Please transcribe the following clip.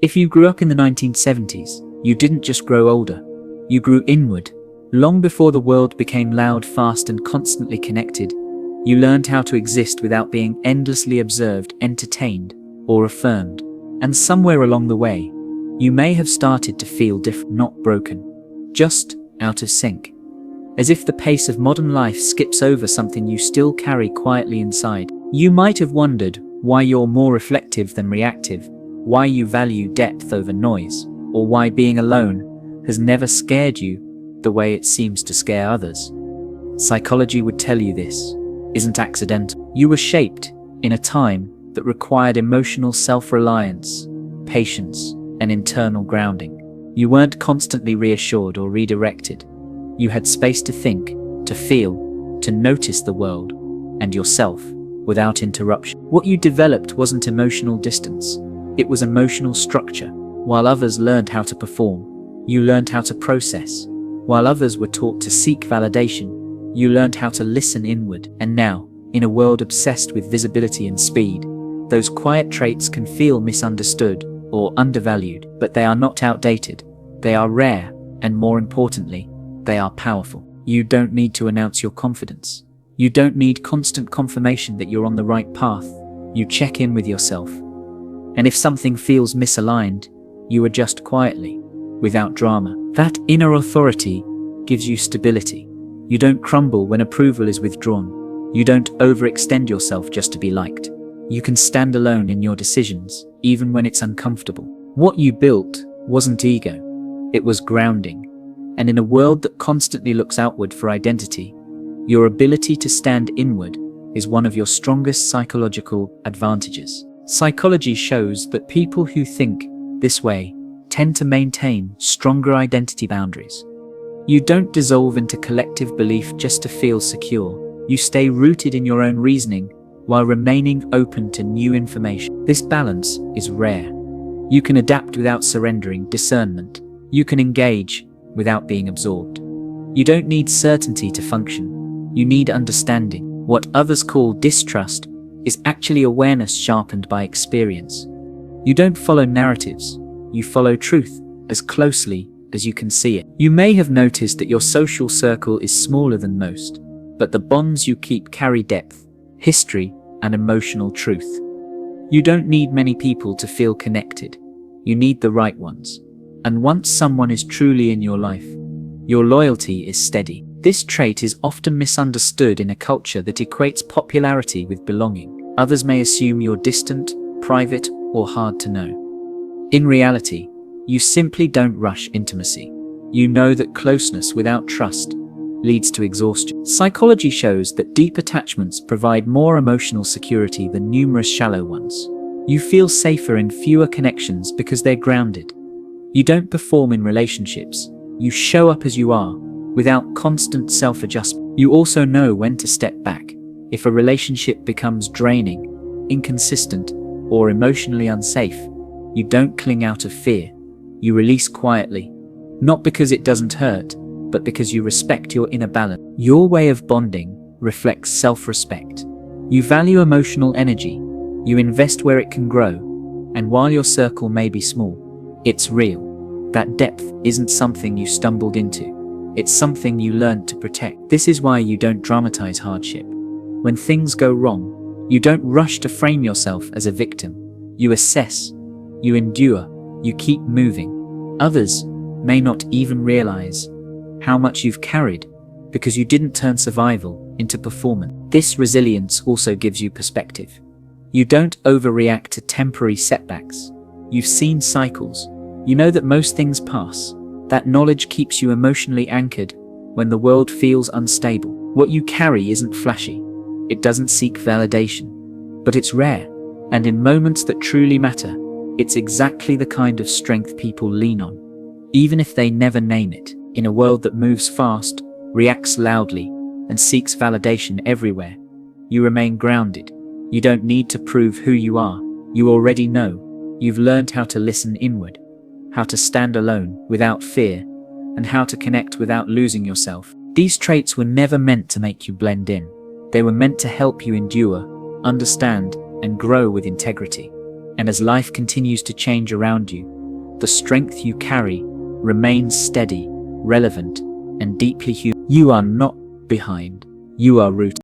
If you grew up in the 1970s, you didn't just grow older, you grew inward. Long before the world became loud, fast, and constantly connected, you learned how to exist without being endlessly observed, entertained, or affirmed. And somewhere along the way, you may have started to feel different, not broken, just out of sync. As if the pace of modern life skips over something you still carry quietly inside. You might have wondered why you're more reflective than reactive, why you value depth over noise, or why being alone has never scared you the way it seems to scare others. Psychology would tell you this isn't accidental. You were shaped in a time that required emotional self-reliance, patience, and internal grounding. You weren't constantly reassured or redirected. You had space to think, to feel, to notice the world and yourself without interruption. What you developed wasn't emotional distance, it was emotional structure. While others learned how to perform, you learned how to process. While others were taught to seek validation, you learned how to listen inward. And now, in a world obsessed with visibility and speed, those quiet traits can feel misunderstood or undervalued, but they are not outdated. They are rare, and more importantly, they are powerful. You don't need to announce your confidence. You don't need constant confirmation that you're on the right path. You check in with yourself. And if something feels misaligned, you adjust quietly, without drama. That inner authority gives you stability. You don't crumble when approval is withdrawn. You don't overextend yourself just to be liked. You can stand alone in your decisions, even when it's uncomfortable. What you built wasn't ego, it was grounding. And in a world that constantly looks outward for identity, your ability to stand inward is one of your strongest psychological advantages. Psychology shows that people who think this way tend to maintain stronger identity boundaries. You don't dissolve into collective belief just to feel secure. You stay rooted in your own reasoning while remaining open to new information. This balance is rare. You can adapt without surrendering discernment. You can engage without being absorbed. You don't need certainty to function. You need understanding. What others call distrust is actually awareness sharpened by experience. You don't follow narratives. You follow truth as closely as you can see it. You may have noticed that your social circle is smaller than most, but the bonds you keep carry depth, history, and emotional truth. You don't need many people to feel connected. You need the right ones. And once someone is truly in your life, your loyalty is steady. This trait is often misunderstood in a culture that equates popularity with belonging. Others may assume you're distant, private, or hard to know. In reality, you simply don't rush intimacy. You know that closeness without trust leads to exhaustion. Psychology shows that deep attachments provide more emotional security than numerous shallow ones. You feel safer in fewer connections because they're grounded. You don't perform in relationships. You show up as you are, without constant self-adjustment. You also know when to step back. If a relationship becomes draining, inconsistent, or emotionally unsafe, you don't cling out of fear. You release quietly, not because it doesn't hurt, but because you respect your inner balance. Your way of bonding reflects self-respect. You value emotional energy. You invest where it can grow. And while your circle may be small, it's real. That depth isn't something you stumbled into. It's something you learned to protect. This is why you don't dramatize hardship. When things go wrong, you don't rush to frame yourself as a victim. You assess, you endure, you keep moving. Others may not even realize how much you've carried because you didn't turn survival into performance. This resilience also gives you perspective. You don't overreact to temporary setbacks. You've seen cycles. You know that most things pass. That knowledge keeps you emotionally anchored when the world feels unstable. What you carry isn't flashy. It doesn't seek validation, but it's rare. And in moments that truly matter, it's exactly the kind of strength people lean on, even if they never name it. In a world that moves fast, reacts loudly, and seeks validation everywhere, you remain grounded. You don't need to prove who you are. You already know. You've learned how to listen inward, how to stand alone without fear, and how to connect without losing yourself. These traits were never meant to make you blend in. They were meant to help you endure, understand, and grow with integrity. And as life continues to change around you, the strength you carry remains steady, relevant, and deeply human. You are not behind. You are rooted.